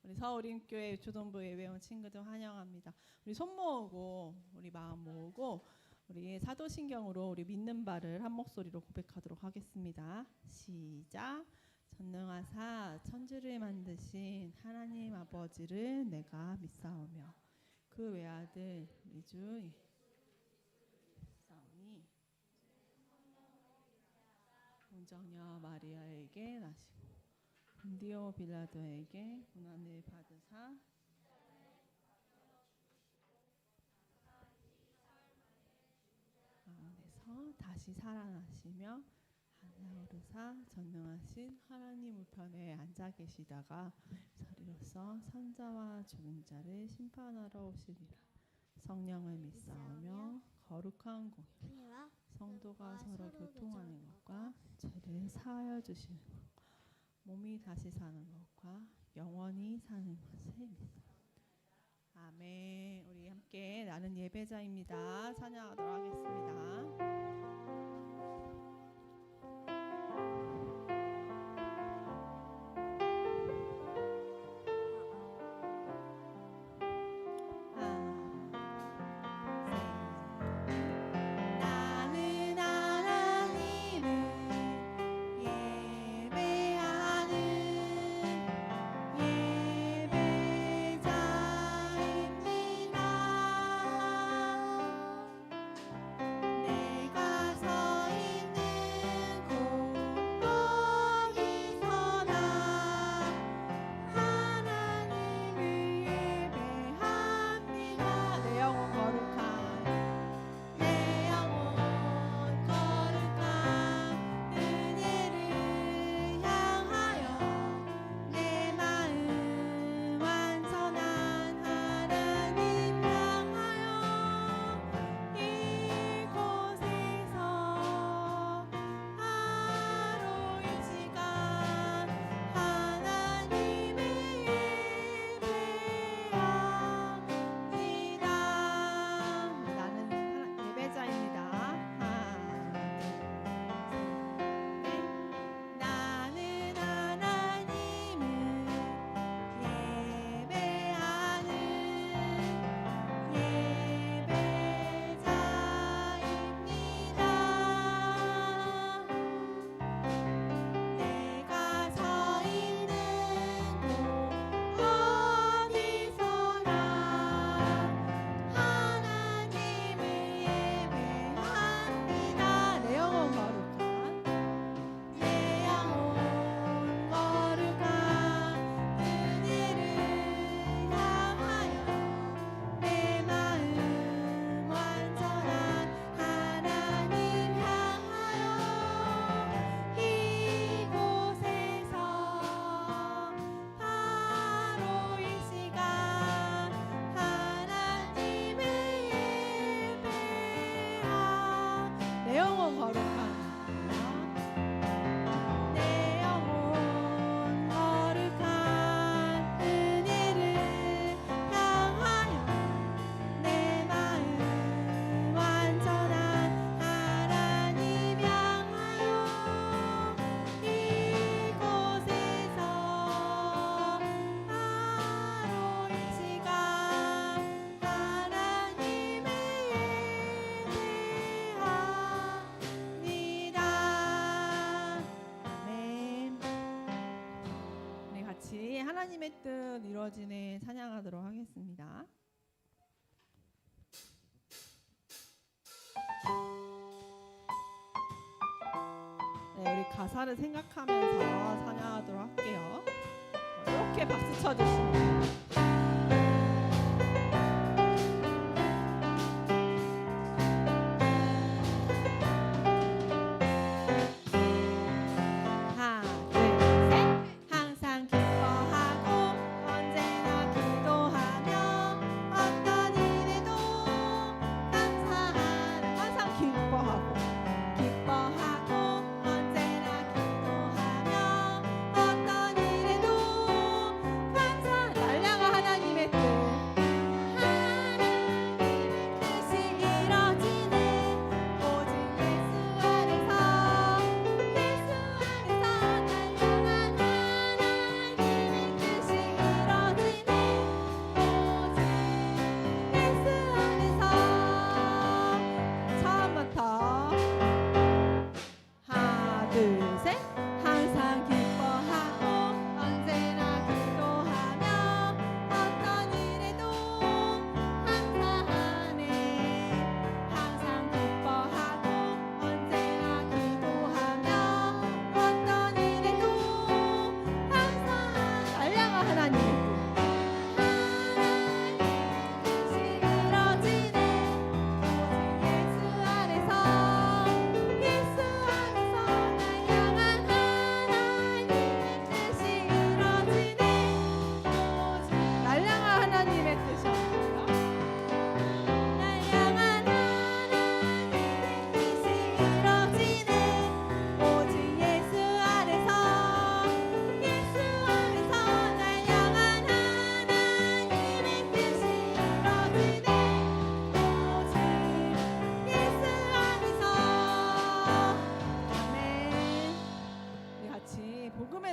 우리 서울인교회 초등부 예배원 친구들 환영합니다. 우리 손 모으고 우리 마음 모으고 우리 사도신경으로 우리 믿는 바를 한 목소리로 고백하도록 하겠습니다. 시작. 전능하사 천지를 만드신 하나님 아버지를 내가 믿사오며 그 외아들 우리 주 성이 본정녀 마리아에게 나시고 본디오 빌라도에게 고난을 받으사 가운데서 다시 살아나시며 하늘 오르사 전능하신 하나님 우편에 앉아 계시다가 자리로서 선자와 죽은 자를 심판하러 오시리라. 성령을 믿사오며 거룩한 공예와 성도가 서로 교통하는 것과 죄를 사하여 주시는 것과 몸이 다시 사는 것과 영원히 사는 것을 믿습니다. 아멘. 우리 함께 나는 예배자입니다. 찬양하도록 하겠습니다. 하나님의 뜻 이루어지는 찬양하도록 하겠습니다. 네, 우리 가사를 생각하면서 찬양하도록 할게요. 이렇게 박수 쳐주시면 돼요.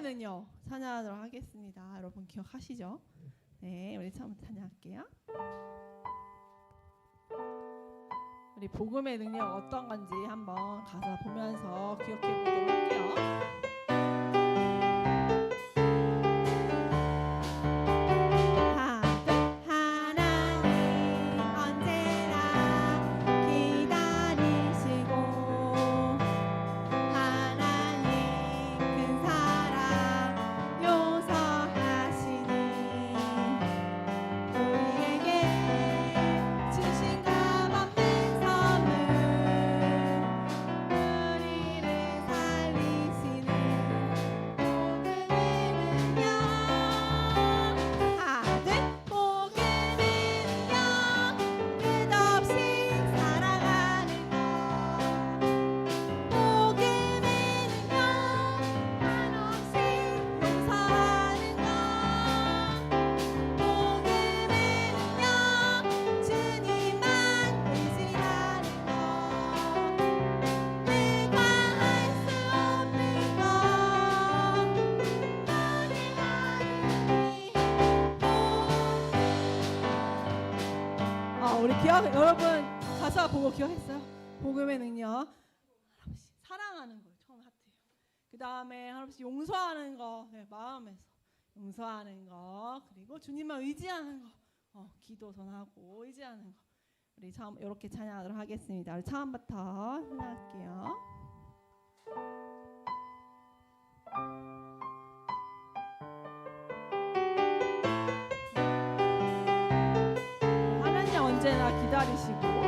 복음에는요 찬양하도록 하겠습니다. 여러분 기억하시죠? 네, 우리 처음부터 찬양할게요. 우리 복음의 능력 어떤 건지 한번 가사 보면서 기억해 보도록 할게요. 여러분 가사 보고 기억했어요? 복음의 능력 할아버지 사랑하는 거 처음 하트예요. 그 다음에 할아버지 용서하는 거 네, 마음에서 용서하는 거 그리고 주님만 의지하는 거 기도 전하고 의지하는 거 우리 처음 이렇게 찬양하도록 하겠습니다. 우리 처음부터 찬양할게요. 언제나 기다리시고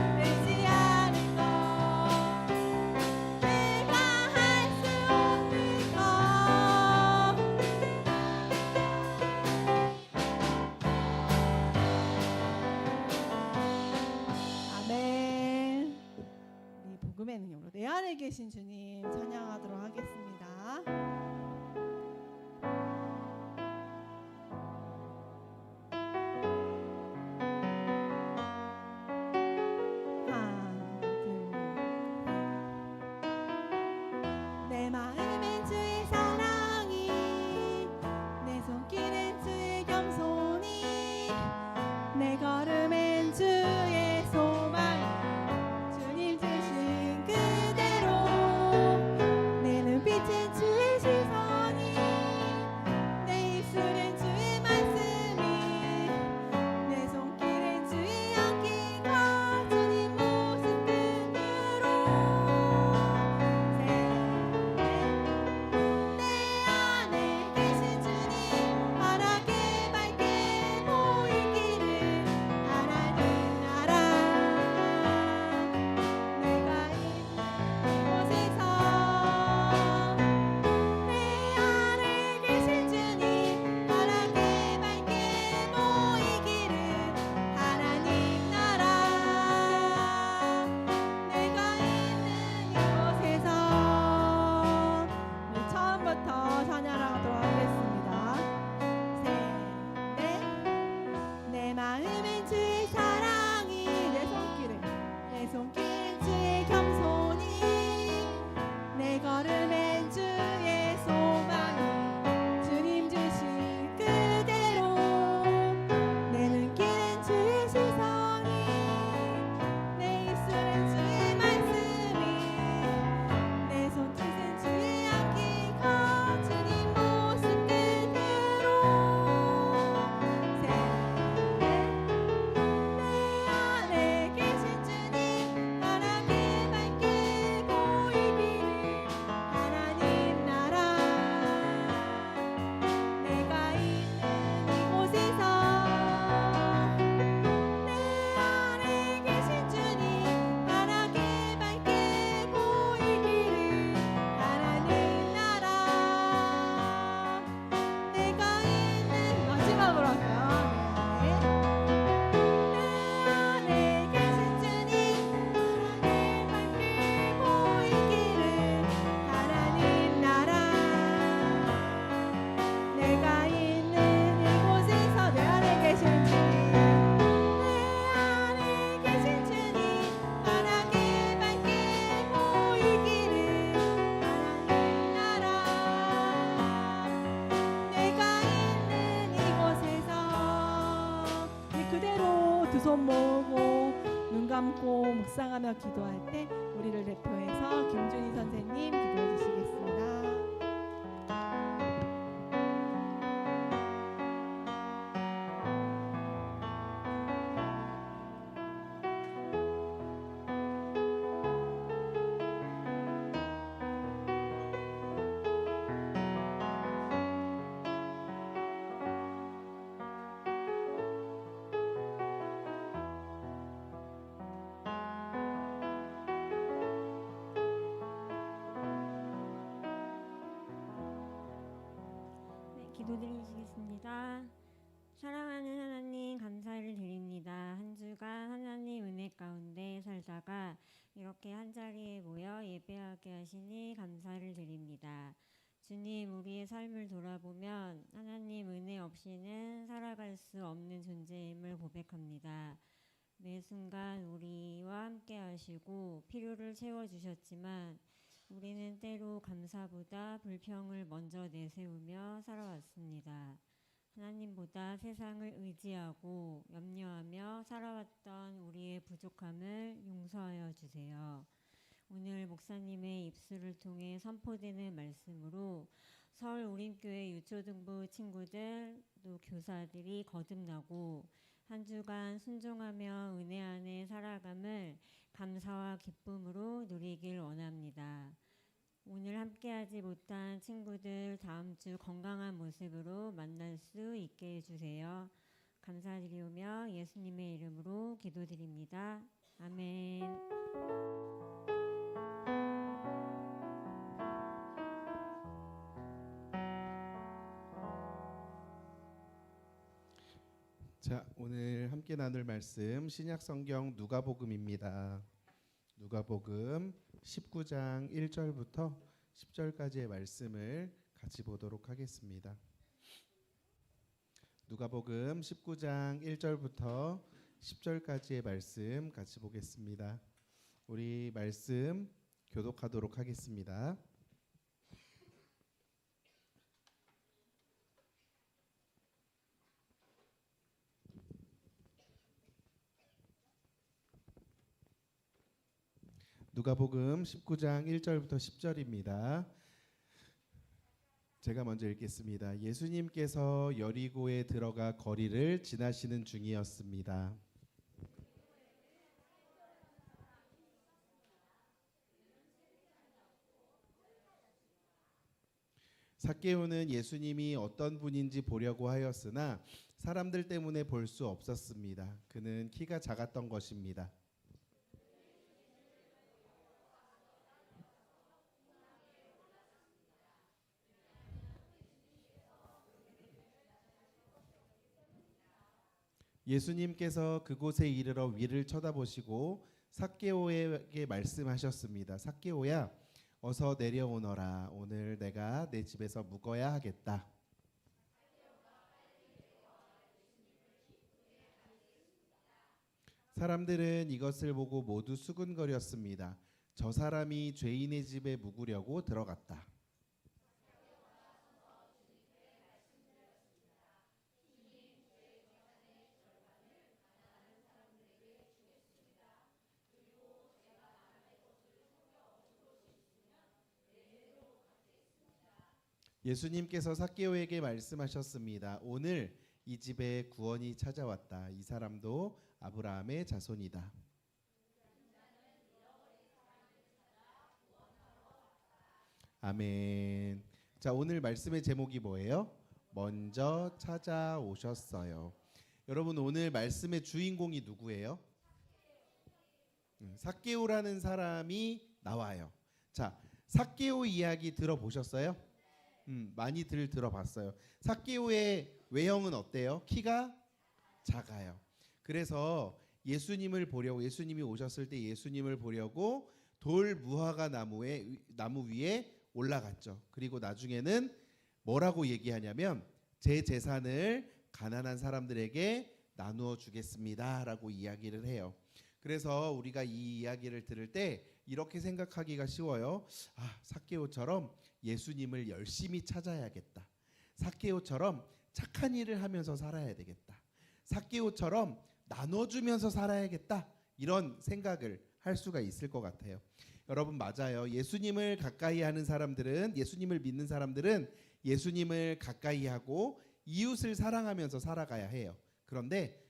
의지하는 거 내가 할 수 없는 거 아멘. 이 복음의 능력으로 내 안에 계신 주님 찬양하도록 하겠습니다. 내 마음엔 주의 사랑이 내 손길엔 내 걸음엔 주의 소망 주님 주신 그대로 내 눈빛은 주의 시선이 내 입술엔 주의 말씀이 내 손길엔 주의 향기가 주님 모습 그대로 내 안에 계신 주님 환하게 밝게 보이기를 하나님 나라 내가 있는 곳에서 내 안에 계신 주님 환하게 밝게 보이기를 하나님 나라 내가 있는 이곳에서 우리 처음부터 찬양하도록 하겠습니다. 내 마음엔 주의 사랑이 내 손길엔 주의 겸손이 내 걸음엔 주의 소망이 주님 주신 그대로 내 눈길엔 주의 시선이 내 입술엔 주의 말씀이 내 손짓엔 주의 향기가 주님 모습 그대로 내 안에 계신 주님 환하게 밝게 보이기를 하나님 나라 내가 있는 이곳에서 내 안에 계신 주님 환하게 밝게 보이기를 하나님 나라 내가 있는 마지막으로 할까요? 내 안에 계신 주님 환하게 밝게 보이기를 하나님 나라 내가 있는 이곳에서 내 안에 계신 주님 내 안에 계신 주님 환하게 밝게 보이기를 하나님 나라 내가 있는 이곳에서 그대로 두 손 모으고 눈 감고 묵상하며 기도할 때 우리를 대표해서 김준희 선생님 기도해 주시겠습니다. 기도드리시겠습니다. 사랑하는 하나님 감사를 드립니다. 한 주간 하나님 은혜 가운데 살다가 이렇게 한자리에 모여 예배하게 하시니 감사를 드립니다. 주님, 우리의 삶을 돌아보면 하나님 은혜 없이는 살아갈 수 없는 존재임을 고백합니다. 매 순간 우리와 함께 하시고 필요를 채워주셨지만 우리는 때로 감사보다 불평을 먼저 내세우며 살아왔습니다. 하나님보다 세상을 의지하고 염려하며 살아왔던 우리의 부족함을 용서하여 주세요. 오늘 목사님의 입술을 통해 선포되는 말씀으로 서울 우림교회 유초등부 친구들 또 교사들이 거듭나고 한 주간 순종하며 은혜 안에 살아감을 감사와 기쁨으로 누리길 원합니다. 오늘 함께하지 못한 친구들 다음 주 건강한 모습으로 만날 수 있게 해주세요. 감사드리오며 예수님의 이름으로 기도드립니다. 아멘. 자, 오늘 함께 나눌 말씀 신약성경 누가복음입니다. 누가복음 19장 1절부터 10절까지의 말씀을 같이 보도록 하겠습니다. 누가복음 19장 1절부터 10절까지의 말씀 같이 보겠습니다. 우리 말씀 교독하도록 하겠습니다. 누가복음 19장 1절부터 10절입니다. 제가 먼저 읽겠습니다. 예수님께서 여리고에 들어가 거리를 지나시는 중이었습니다. 삭개오는 예수님이 어떤 분인지 보려고 하였으나 사람들 때문에 볼 수 없었습니다. 그는 키가 작았던 것입니다. 예수님께서 그곳에 이르러 위를 쳐다보시고 삭개오에게 말씀하셨습니다. 삭개오야, 어서 내려오너라. 오늘 내가 내 집에서 묵어야 하겠다. 사람들은 이것을 보고 모두 수군거렸습니다. 저 사람이 죄인의 집에 묵으려고 들어갔다. 예수님께서 삭개오에게 말씀하셨습니다. 오늘 이 집에 구원이 찾아왔다. 이 사람도 아브라함의 자손이다. 아멘. 자, 오늘 말씀의 제목이 뭐예요? 먼저 찾아오셨어요. 여러분, 오늘 말씀의 주인공이 누구예요? 삭개오라는 사람이 나와요. 자, 삭개오 이야기 들어보셨어요? 많이들 들어봤어요. 삭개오의 외형은 어때요? 키가 작아요. 그래서 예수님이 오셨을 때 예수님을 보려고 돌 무화과 나무 위에 올라갔죠. 그리고 나중에는 뭐라고 얘기하냐면 제 재산을 가난한 사람들에게 나누어 주겠습니다라고 이야기를 해요. 그래서 우리가 이 이야기를 들을 때 이렇게 생각하기가 쉬워요. 삭개오처럼 예수님을 열심히 찾아야겠다. 삭개오처럼 착한 일을 하면서 살아야 되겠다. 삭개오처럼 나눠주면서 살아야겠다. 이런 생각을 할 수가 있을 것 같아요. 여러분, 맞아요. 예수님을 가까이 하는 사람들은, 예수님을 믿는 사람들은 예수님을 가까이 하고 이웃을 사랑하면서 살아가야 해요. 그런데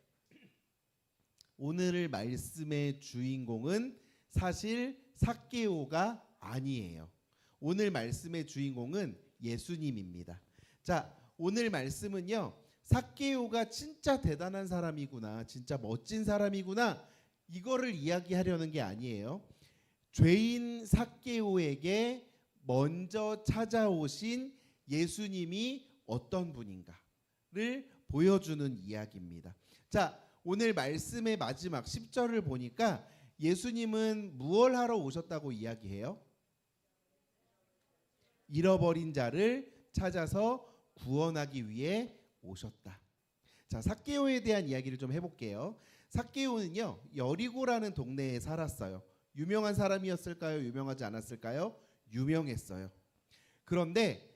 오늘 말씀의 주인공은 사실 삭개오가 아니에요. 오늘 말씀의 주인공은 예수님입니다. 자, 오늘 말씀은요, 삭개오가 진짜 대단한 사람이구나, 진짜 멋진 사람이구나, 이거를 이야기하려는 게 아니에요. 죄인 삭개오에게 먼저 찾아오신 예수님이 어떤 분인가를 보여주는 이야기입니다. 자, 오늘 말씀의 마지막 10절을 보니까 예수님은 무엇을 하러 오셨다고 이야기해요? 잃어버린 자를 찾아서 구원하기 위해 오셨다. 자, 삭개오에 대한 이야기를 좀 해볼게요. 삭개오는요, 여리고라는 동네에 살았어요. 유명한 사람이었을까요? 유명하지 않았을까요? 유명했어요. 그런데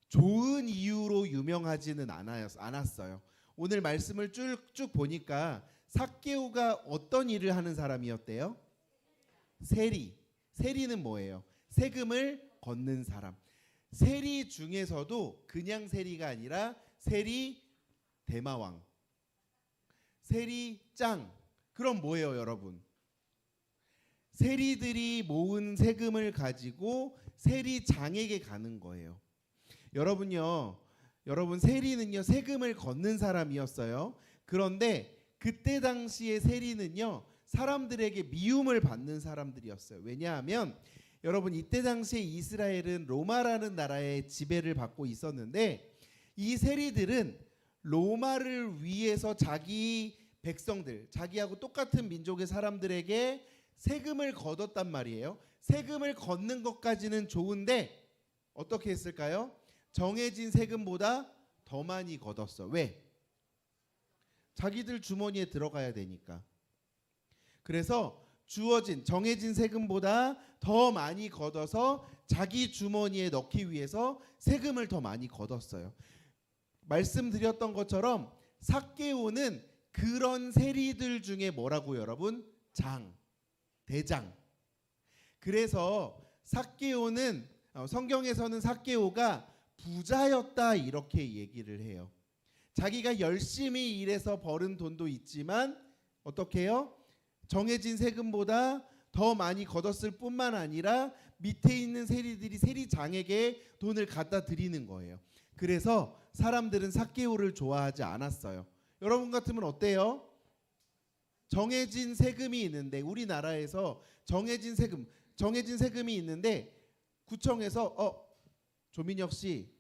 좋은 이유로 유명하지는 않았어요. 오늘 말씀을 쭉 보니까 삭개오가 어떤 일을 하는 사람이었대요? 세리. 세리는 뭐예요? 세금을 걷는 사람. 세리 중에서도 그냥 세리가 아니라 세리 대마왕, 세리짱. 그럼 뭐예요, 여러분? 세리들이 모은 세금을 가지고 세리장에게 가는 거예요. 여러분 세리는요, 세금을 걷는 사람이었어요. 그런데 그때 당시의 세리는요, 사람들에게 미움을 받는 사람들이었어요. 왜냐하면 여러분, 이때 당시에 이스라엘은 로마라는 나라의 지배를 받고 있었는데, 이 세리들은 로마를 위해서 자기 백성들, 자기하고 똑같은 민족의 사람들에게 세금을 걷었단 말이에요. 세금을 걷는 것까지는 좋은데 어떻게 했을까요? 정해진 세금보다 더 많이 걷었어. 왜? 자기들 주머니에 들어가야 되니까. 그래서 정해진 세금보다 더 많이 걷어서 자기 주머니에 넣기 위해서 세금을 더 많이 걷었어요. 말씀드렸던 것처럼 삭개오는 그런 세리들 중에 뭐라고요, 여러분? 대장. 그래서 삭개오는 성경에서는 삭개오가 부자였다 이렇게 얘기를 해요. 자기가 열심히 일해서 벌은 돈도 있지만 어떻게 해요? 정해진 세금보다 더 많이 걷었을 뿐만 아니라 밑에 있는 세리들이 세리장에게 돈을 갖다 드리는 거예요. 그래서 사람들은 삭개오를 좋아하지 않았어요. 여러분 같으면 어때요? 정해진 세금이 있는데, 우리나라에서 정해진 세금이 있는데 구청에서 조민혁 씨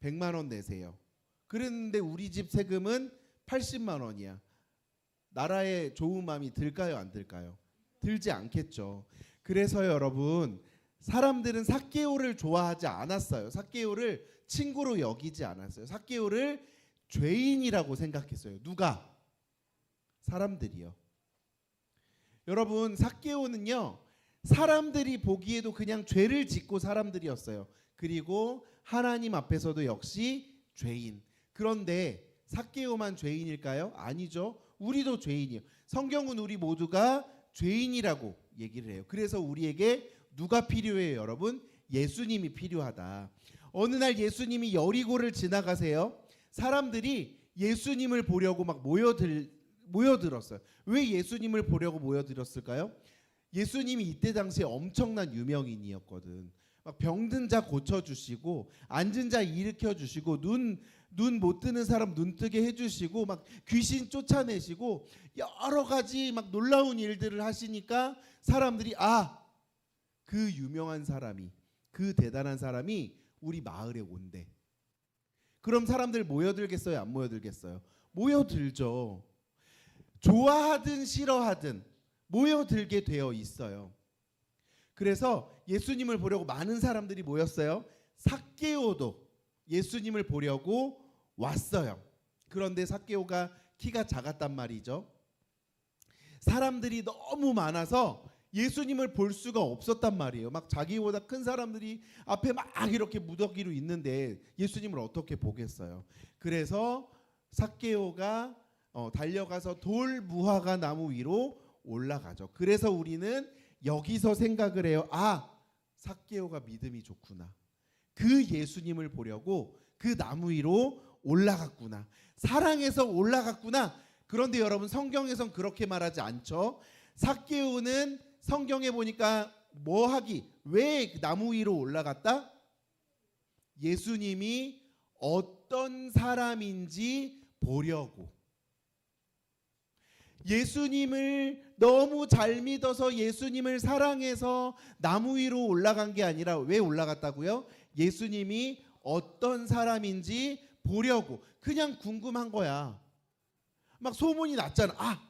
100만 원 내세요. 그랬는데 우리 집 세금은 80만 원이야. 나라의 좋은 마음이 들까요, 안 들까요? 들지 않겠죠. 그래서 여러분, 사람들은 삭개오를 좋아하지 않았어요. 삭개오를 친구로 여기지 않았어요. 삭개오를 죄인이라고 생각했어요. 누가? 사람들이요. 여러분, 삭개오는요, 사람들이 보기에도 그냥 죄를 짓고 사람들이었어요. 그리고 하나님 앞에서도 역시 죄인. 그런데 삭개오만 죄인일까요? 아니죠. 우리도 죄인이에요. 성경은 우리 모두가 죄인이라고 얘기를 해요. 그래서 우리에게 누가 필요해요, 여러분? 예수님이 필요하다. 어느 날 예수님이 여리고를 지나가세요. 사람들이 예수님을 보려고 막 모여들었어요. 왜 예수님을 보려고 모여들었을까요? 예수님이 이때 당시에 엄청난 유명인이었거든. 막 병든 자 고쳐주시고, 앉은 자 일으켜주시고, 눈 못 뜨는 사람 눈 뜨게 해주시고, 막 귀신 쫓아내시고, 여러 가지 막 놀라운 일들을 하시니까 사람들이 그 유명한 사람이, 그 대단한 사람이 우리 마을에 온대. 그럼 사람들 모여들겠어요, 안 모여들겠어요? 모여들죠. 좋아하든 싫어하든 모여들게 되어 있어요. 그래서 예수님을 보려고 많은 사람들이 모였어요. 삭개오도 예수님을 보려고 왔어요. 그런데 삭개오가 키가 작았단 말이죠. 사람들이 너무 많아서 예수님을 볼 수가 없었단 말이에요. 막 자기보다 큰 사람들이 앞에 막 이렇게 무더기로 있는데 예수님을 어떻게 보겠어요. 그래서 삭개오가 달려가서 돌 무화과 나무 위로 올라가죠. 그래서 우리는 여기서 생각을 해요. 삭개오가 믿음이 좋구나. 그 예수님을 보려고 그 나무 위로 올라갔구나. 사랑해서 올라갔구나. 그런데 여러분, 성경에선 그렇게 말하지 않죠. 삭개오는 성경에 보니까 왜 나무 위로 올라갔다? 예수님이 어떤 사람인지 보려고. 예수님을 너무 잘 믿어서 예수님을 사랑해서 나무 위로 올라간 게 아니라 왜 올라갔다고요? 예수님이 어떤 사람인지 보려고. 그냥 궁금한 거야. 막 소문이 났잖아.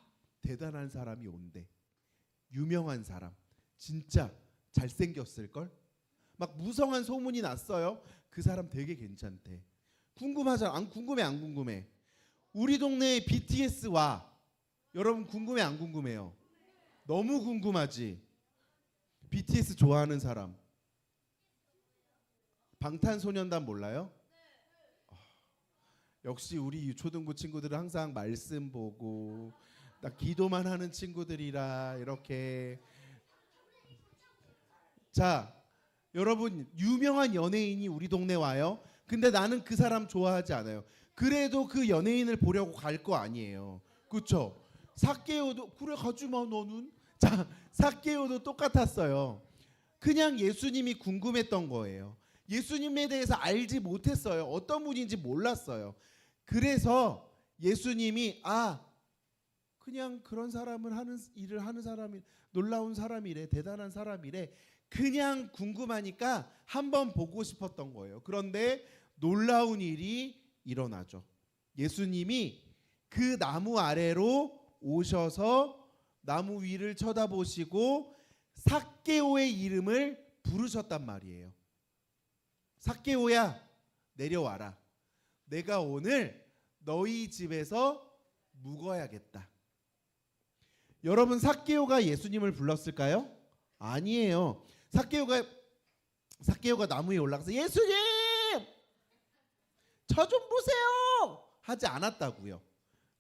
대단한 사람이 온대. 유명한 사람. 진짜 잘생겼을걸? 막 무성한 소문이 났어요. 그 사람 되게 괜찮대. 궁금하잖아. 안 궁금해? 우리 동네에 BTS 와. 여러분 궁금해, 안 궁금해요? 너무 궁금하지? BTS 좋아하는 사람. 방탄소년단 몰라요? 역시 우리 초등부 친구들은 항상 말씀 보고 나 기도만 하는 친구들이라 이렇게. 자, 여러분, 유명한 연예인이 우리 동네 와요. 근데 나는 그 사람 좋아하지 않아요. 그래도 그 연예인을 보려고 갈 거 아니에요. 그렇죠? 삭개오도 그래 가지마 너는. 자, 삭개오도 똑같았어요. 그냥 예수님이 궁금했던 거예요. 예수님에 대해서 알지 못했어요. 어떤 분인지 몰랐어요. 그래서 예수님이 그냥 그런 사람을 일을 하는 사람이, 놀라운 사람이래, 대단한 사람이래, 그냥 궁금하니까 한번 보고 싶었던 거예요. 그런데 놀라운 일이 일어나죠. 예수님이 그 나무 아래로 오셔서 나무 위를 쳐다보시고 삭개오의 이름을 부르셨단 말이에요. 삭개오야, 내려와라. 내가 오늘 너희 집에서 묵어야겠다. 여러분, 삭개오가 예수님을 불렀을까요? 아니에요. 삭개오가 나무 위에 올라가서 예수님! 저 좀 보세요! 하지 않았다고요.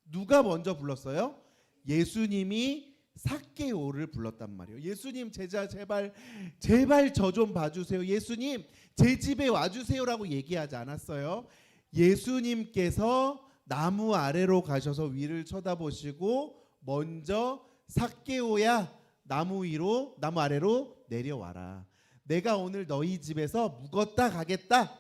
누가 먼저 불렀어요? 예수님이 삭개오를 불렀단 말이에요. 예수님 제자 제발 저 좀 봐주세요. 예수님 제 집에 와주세요라고 얘기하지 않았어요. 예수님께서 나무 아래로 가셔서 위를 쳐다보시고 먼저 삭개오야 나무 아래로 내려와라. 내가 오늘 너희 집에서 묵었다 가겠다.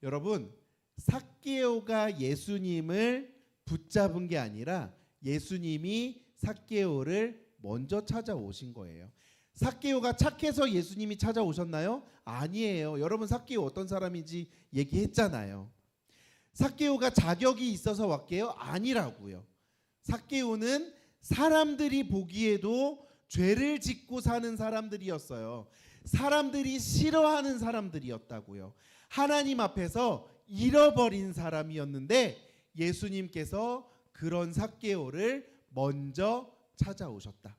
여러분, 삭개오가 예수님을 붙잡은 게 아니라 예수님이 삭개오를 먼저 찾아오신 거예요. 삭개오가 착해서 예수님이 찾아오셨나요? 아니에요. 여러분, 삭개오 어떤 사람인지 얘기했잖아요. 삭개오가 자격이 있어서 왔게요? 아니라고요. 삭개오는 사람들이 보기에도 죄를 짓고 사는 사람들이었어요. 사람들이 싫어하는 사람들이었다고요. 하나님 앞에서 잃어버린 사람이었는데 예수님께서 그런 삭개오를 먼저 찾아오셨다.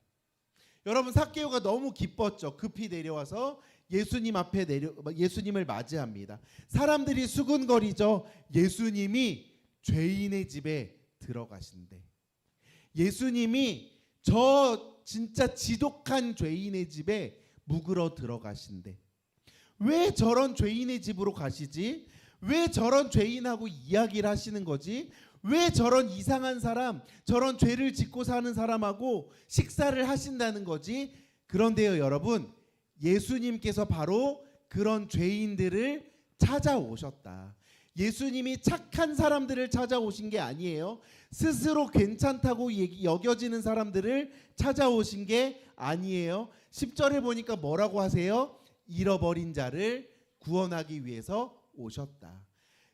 여러분, 삭개오가 너무 기뻤죠. 급히 내려와서 예수님을 맞이합니다. 사람들이 수군거리죠. 예수님이 죄인의 집에 들어가신대. 예수님이 저 진짜 지독한 죄인의 집에 묵으러 들어가신대. 왜 저런 죄인의 집으로 가시지? 왜 저런 죄인하고 이야기를 하시는 거지? 왜 저런 이상한 사람, 저런 죄를 짓고 사는 사람하고 식사를 하신다는 거지? 그런데요, 여러분, 예수님께서 바로 그런 죄인들을 찾아오셨다. 예수님이 착한 사람들을 찾아오신 게 아니에요. 스스로 괜찮다고 여겨지는 사람들을 찾아오신 게 아니에요. 10절에 보니까 뭐라고 하세요? 잃어버린 자를 구원하기 위해서 오셨다.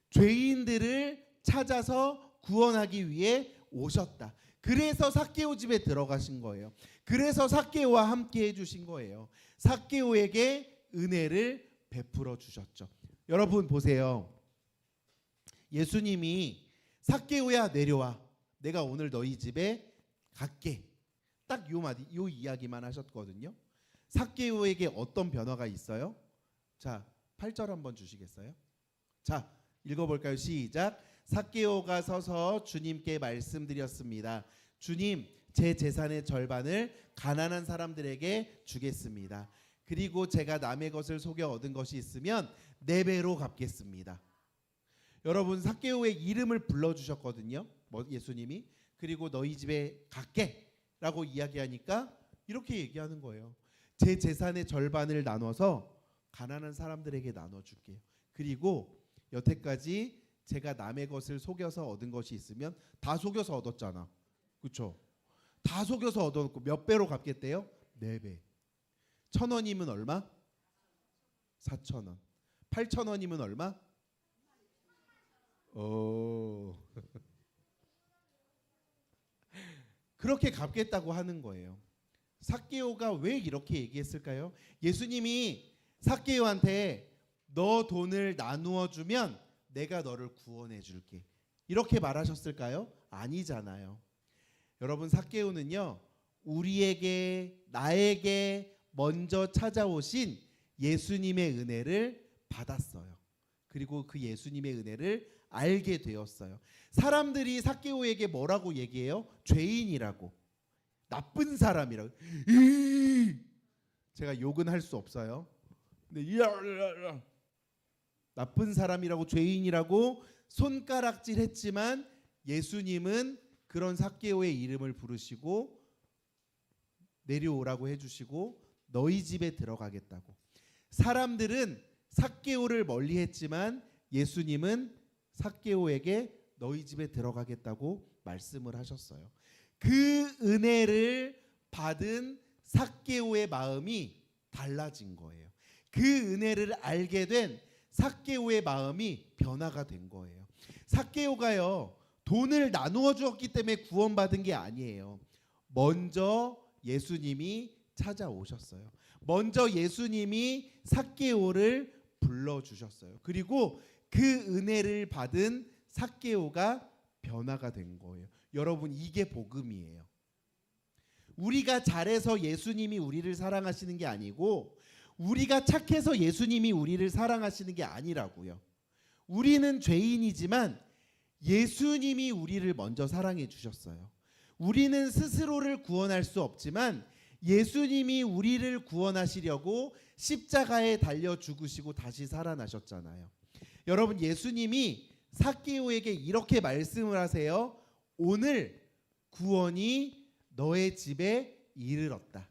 죄인들을 찾아서 구원하기 위해 오셨다. 그래서 삭개오 집에 들어가신 거예요. 그래서 삭개오와 함께 해주신 거예요. 삭개오에게 은혜를 베풀어 주셨죠. 여러분 보세요. 예수님이 삭개오야 내려와. 내가 오늘 너희 집에 갈게. 딱 요 이야기만 하셨거든요. 삭개오에게 어떤 변화가 있어요? 자, 8절 한번 주시겠어요? 자, 읽어볼까요? 시작. 삭개오가 서서 주님께 말씀드렸습니다. 주님, 제 재산의 절반을 가난한 사람들에게 주겠습니다. 그리고 제가 남의 것을 속여 얻은 것이 있으면 4배로 갚겠습니다. 여러분, 삭개오의 이름을 불러주셨거든요. 예수님이. 그리고 너희 집에 갈게 라고 이야기하니까 이렇게 얘기하는 거예요. 제 재산의 절반을 나눠서 가난한 사람들에게 나눠줄게요. 그리고 여태까지 제가 남의 것을 속여서 얻은 것이 있으면 다 속여서 얻었잖아. 그렇죠? 다 속여서 얻어놓고 몇 배로 갚겠대요? 4배. 1,000원이면 얼마? 4,000원. 8,000원이면 얼마? 그렇게 갚겠다고 하는 거예요. 삭개오가 왜 이렇게 얘기했을까요? 예수님이 삭개오한테 너 돈을 나누어 주면 내가 너를 구원해 줄게. 이렇게 말하셨을까요? 아니잖아요. 여러분, 삭개오는요, 나에게 먼저 찾아오신 예수님의 은혜를 받았어요. 그리고 그 예수님의 은혜를 알게 되었어요. 사람들이 삭개오에게 뭐라고 얘기해요? 죄인이라고, 나쁜 사람이라고. 제가 욕은 할 수 없어요. 근데 나쁜 사람이라고, 죄인이라고 손가락질했지만 예수님은 그런 삭개오의 이름을 부르시고 내려오라고 해주시고 너희 집에 들어가겠다고. 사람들은 삭개오를 멀리했지만 예수님은 삭개오에게 너희 집에 들어가겠다고 말씀을 하셨어요. 그 은혜를 받은 삭개오의 마음이 달라진 거예요. 그 은혜를 알게 된 삭개오의 마음이 변화가 된 거예요. 삭개오가요, 돈을 나누어 주었기 때문에 구원받은 게 아니에요. 먼저 예수님이 찾아오셨어요. 먼저 예수님이 삭개오를 불러주셨어요. 그리고 그 은혜를 받은 삭개오가 변화가 된 거예요. 여러분, 이게 복음이에요. 우리가 잘해서 예수님이 우리를 사랑하시는 게 아니고 우리가 착해서 예수님이 우리를 사랑하시는 게 아니라고요. 우리는 죄인이지만 예수님이 우리를 먼저 사랑해 주셨어요. 우리는 스스로를 구원할 수 없지만 예수님이 우리를 구원하시려고 십자가에 달려 죽으시고 다시 살아나셨잖아요. 여러분, 예수님이 삭개오에게 이렇게 말씀을 하세요. 오늘 구원이 너의 집에 이르렀다.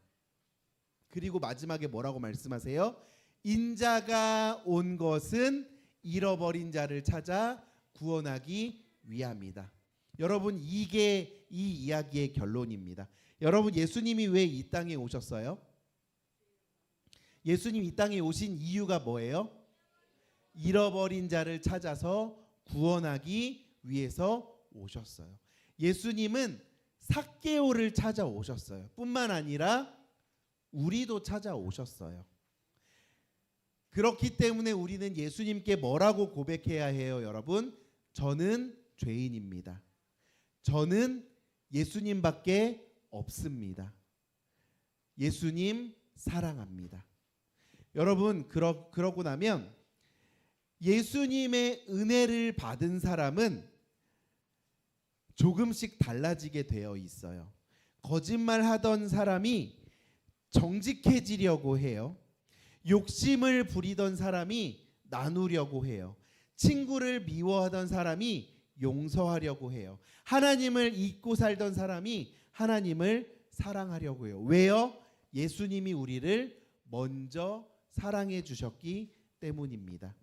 그리고 마지막에 뭐라고 말씀하세요? 인자가 온 것은 잃어버린 자를 찾아 구원하기 위함이다. 여러분, 이게 이 이야기의 결론입니다. 여러분, 예수님이 왜 이 땅에 오셨어요? 예수님 이 땅에 오신 이유가 뭐예요? 잃어버린 자를 찾아서 구원하기 위해서 오셨어요. 예수님은 삭개오를 찾아오셨어요. 뿐만 아니라 우리도 찾아오셨어요. 그렇기 때문에 우리는 예수님께 뭐라고 고백해야 해요, 여러분? 저는 죄인입니다. 저는 예수님밖에 없습니다. 예수님 사랑합니다. 여러분, 그러고 나면 예수님의 은혜를 받은 사람은 조금씩 달라지게 되어 있어요. 거짓말하던 사람이 정직해지려고 해요. 욕심을 부리던 사람이 나누려고 해요. 친구를 미워하던 사람이 용서하려고 해요. 하나님을 잊고 살던 사람이 하나님을 사랑하려고 해요. 왜요? 예수님이 우리를 먼저 사랑해 주셨기 때문입니다.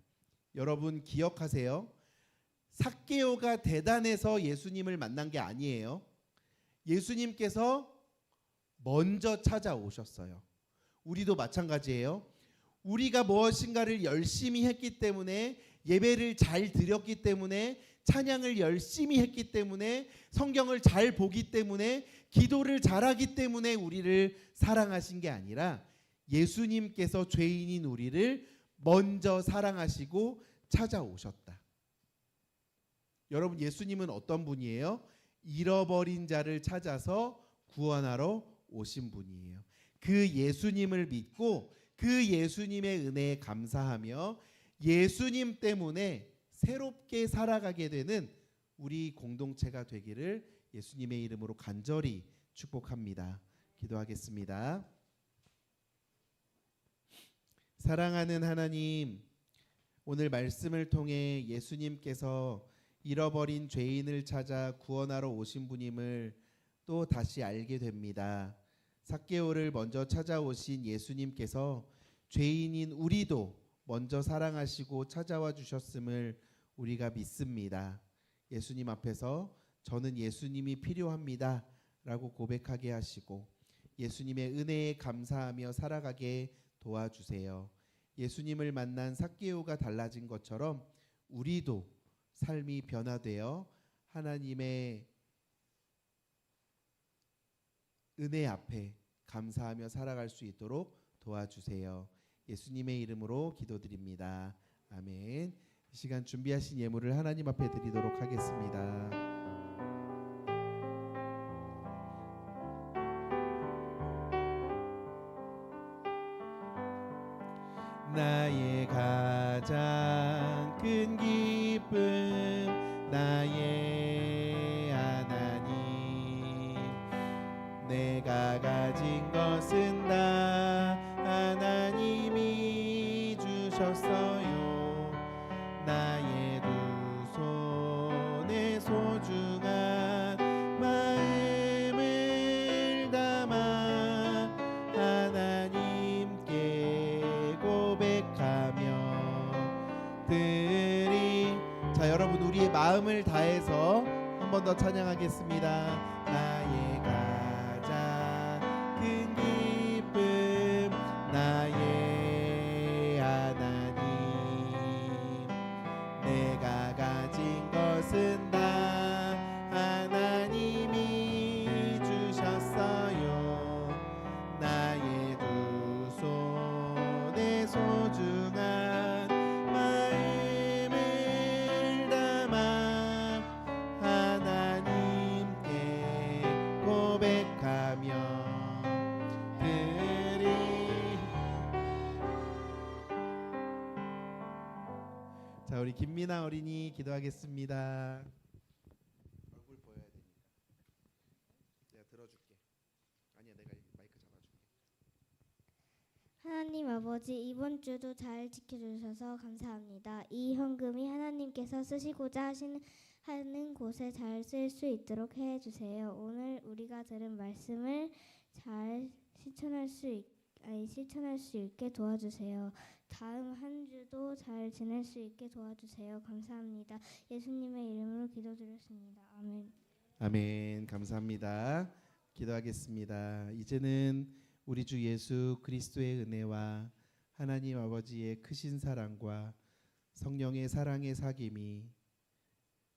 여러분, 기억하세요. 삭개오가 대단해서 예수님을 만난 게 아니에요. 예수님께서 먼저 찾아오셨어요. 우리도 마찬가지예요. 우리가 무엇인가를 열심히 했기 때문에, 예배를 잘 드렸기 때문에, 찬양을 열심히 했기 때문에, 성경을 잘 보기 때문에, 기도를 잘하기 때문에 우리를 사랑하신 게 아니라 예수님께서 죄인인 우리를 먼저 사랑하시고 찾아오셨다. 여러분, 예수님은 어떤 분이에요? 잃어버린 자를 찾아서 구원하러 오신 분이에요. 그 예수님을 믿고 그 예수님의 은혜에 감사하며 예수님 때문에 새롭게 살아가게 되는 우리 공동체가 되기를 예수님의 이름으로 간절히 축복합니다. 기도하겠습니다. 사랑하는 하나님, 오늘 말씀을 통해 예수님께서 잃어버린 죄인을 찾아 구원하러 오신 분임을 또 다시 알게 됩니다. 삭개오를 먼저 찾아오신 예수님께서 죄인인 우리도 먼저 사랑하시고 찾아와 주셨음을 우리가 믿습니다. 예수님 앞에서 저는 예수님이 필요합니다 라고 고백하게 하시고 예수님의 은혜에 감사하며 살아가게 도와주세요. 예수님을 만난 삭개오가 달라진 것처럼 우리도 삶이 변화되어 하나님의 은혜 앞에 감사하며 살아갈 수 있도록 도와주세요. 예수님의 이름으로 기도드립니다. 아멘. 이 시간 준비하신 예물을 하나님 앞에 드리도록 하겠습니다. 나의 가장 큰 기쁨, 나의 하나님, 내가 가진 것은 다 하나님이 주셨어요. 나의 두 손에 소중한 마음을 담아 하나님께 고백하며 드리. 자, 여러분, 우리의 마음을 다해서 한 번 더 찬양하겠습니다. 나의 가장 큰 기쁨, 나의 하나님, 내가 가진 것은 다 하나님이 주셨어요. 나의 두 손에 소중한 마음을 담아 하나님께 고백하며 드리. 자, 우리 김미나 어린이 기도하겠습니다. 얼굴 보여야 되니까. 하나님 아버지, 이번 주도 잘 지켜주셔서 감사합니다. 이 현금이 하나님께서 쓰시고자 하는 곳에 잘 쓸 수 있도록 해주세요. 오늘 우리가 들은 말씀을 잘 실천할 수 있게 도와주세요. 다음 한 주도 잘 지낼 수 있게 도와주세요. 감사합니다. 예수님의 이름으로 기도드렸습니다. 아멘. 아멘. 감사합니다. 기도하겠습니다. 이제는 우리 주 예수 그리스도의 은혜와 하나님 아버지의 크신 사랑과 성령의 사랑의 사귐이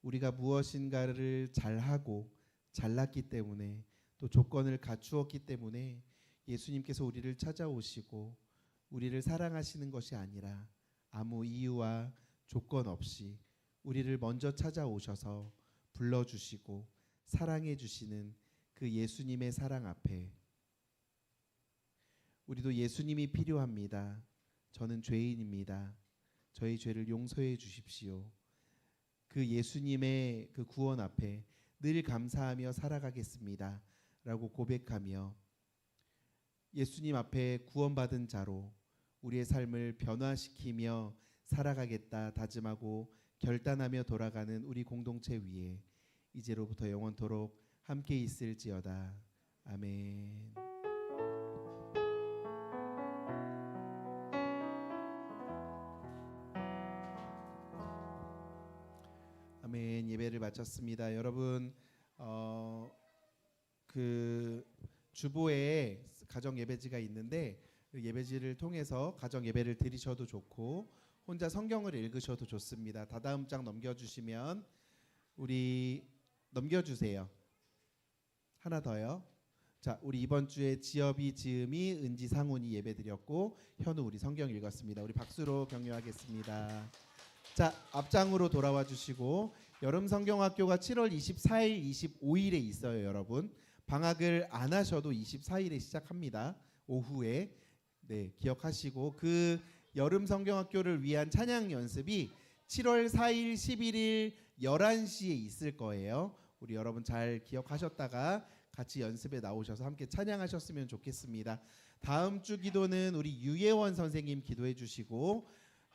우리가 무엇인가를 잘하고 잘났기 때문에 또 조건을 갖추었기 때문에 예수님께서 우리를 찾아오시고 우리를 사랑하시는 것이 아니라 아무 이유와 조건 없이 우리를 먼저 찾아오셔서 불러주시고 사랑해 주시는 그 예수님의 사랑 앞에 우리도 예수님이 필요합니다. 저는 죄인입니다. 저희 죄를 용서해 주십시오. 그 예수님의 그 구원 앞에 늘 감사하며 살아가겠습니다. 라고 고백하며 예수님 앞에 구원받은 자로 우리의 삶을 변화시키며 살아가겠다 다짐하고 결단하며 돌아가는 우리 공동체 위에 이제로부터 영원토록 함께 있을지어다. 아멘. 아멘. 예배를 마쳤습니다. 여러분 그 주보에 가정 예배지가 있는데 그 예배지를 통해서 가정 예배를 드리셔도 좋고 혼자 성경을 읽으셔도 좋습니다. 다다음 장 넘겨주시면 우리 넘겨주세요. 하나 더요. 자, 우리 이번 주에 지엽이, 지음이, 은지, 상훈이 예배드렸고 현우 우리 성경 읽었습니다. 우리 박수로 격려하겠습니다. 자, 앞장으로 돌아와 주시고 여름 성경학교가 7월 24일, 25일에 있어요, 여러분. 방학을 안 하셔도 24일에 시작합니다. 오후에. 네, 기억하시고 그 여름 성경학교를 위한 찬양 연습이 7월 4일, 11일 11시에 있을 거예요. 우리 여러분 잘 기억하셨다가 같이 연습에 나오셔서 함께 찬양하셨으면 좋겠습니다. 다음 주 기도는 우리 유예원 선생님 기도해 주시고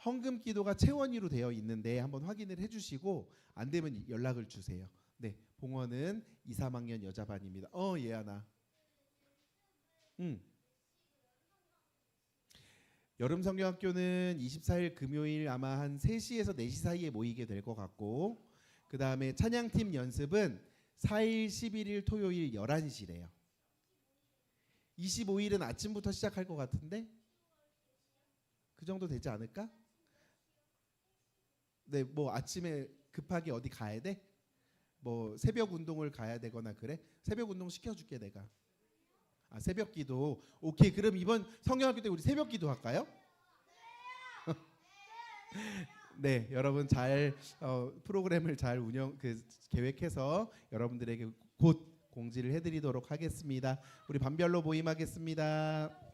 헌금 기도가 채원이로 되어 있는데 한번 확인을 해주시고 안 되면 연락을 주세요. 네, 봉헌은 2, 3학년 여자반입니다. 예아나. 여름 성경학교는 24일 금요일 아마 한 3시에서 4시 사이에 모이게 될 것 같고 그 다음에 찬양팀 연습은 4일, 11일 토요일 11시래요. 25일은 아침부터 시작할 것 같은데 그 정도 되지 않을까? 네, 뭐 아침에 급하게 어디 가야 돼? 뭐 새벽 운동을 가야 되거나 그래? 새벽 운동 시켜줄게 내가. 아, 새벽 기도. 오케이, 그럼 이번 성경학교 때 우리 새벽 기도 할까요? 네, 여러분 잘 프로그램을 잘 계획해서 여러분들에게 곧 공지를 해드리도록 하겠습니다. 우리 반별로 모임하겠습니다.